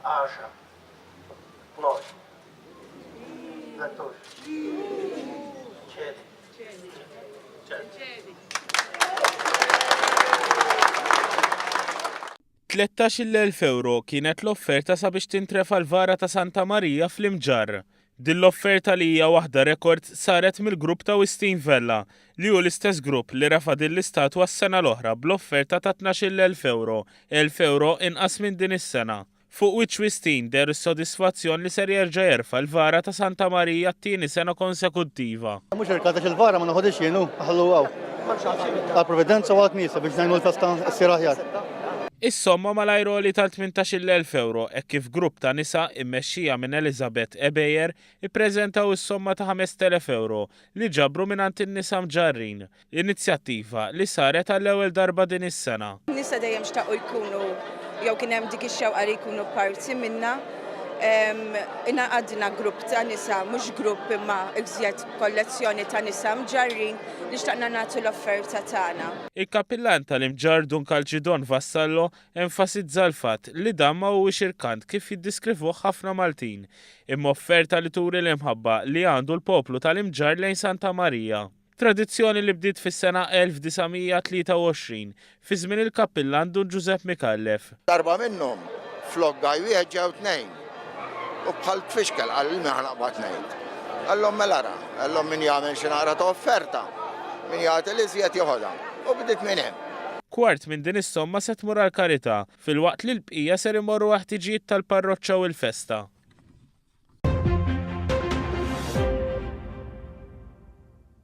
10 12 13 ċedi. 13,000 euro kienet l-offerta sabiex tintrefa l-vara ta' Santa Marija fl-Imġarr. Din l-offerta li hija waħda rekord saret mill-grupp ta' Wistin Vella li hu l-istess grupp li refa' din l-istatwa s-sena l-oħra bl-offerta ta' 12,000 euro, 1,000 euro inqas minn din is-sena. Fuq wiċċ Wistin der is-sodisfazzjon li ser jerġa' jerfa' l-vara ta' Santa Marija t-tieni sena konsekuttiva. Mhux irkatax il-vara ma naħodix jienu, ħalluwaw. Għal-Providenza u għal-Knisa biex ngħinu l-festa s-sir aħjar. Is-somma mal-ajroli tal-18,000 euro e kif grupp ta' nisa immexxija minn Elizabeth Ebejer ippreżentaw is-somma ta' 5,000 euro li ġabru mingħand in-nisa mġarrin. Inizjattiva li saret għall-ewwel darba din is-sena. Nisa dejjem xtaqgħu jkunu jew kien hemm dik ix-xewqa li jkunu parti minnha. Inaqadna grupp ta' nisa, mhux grupp imma iżjed kollezzjoni ta' nisa mġarrin li xtaqna nagħtu l-offerta tagħna. Il-kapillan tal-Imġarr Dun Kalċidon Vassallo enfasizza l-fatt li dan ma huwiex irkant kif jiddiskrivuh ħafna Maltin, imma offerta li turi l-imħabba li għandu l-poplu tal-Imġarr lejn Santa Marija. Tradizzjoni li bdiet fis-sena 1923 fi żmien il-kapillan Dun Giuseppe Mikallef. Darba minnhom flok gaj wieħed ġew tnejn. U bħal tfixkel għal mi ħanaqbad ngħid. Għallhom melara, għallhom min jagħmel xi naqra ta' offerta, min jagħti li żjed joħodha. U bdiet minn hemm. Kwart minn din is-somma se tmur għall-karità, filwaqt li l-bqija ser imorru ħtiġijiet tal-parroċċa u l-festa.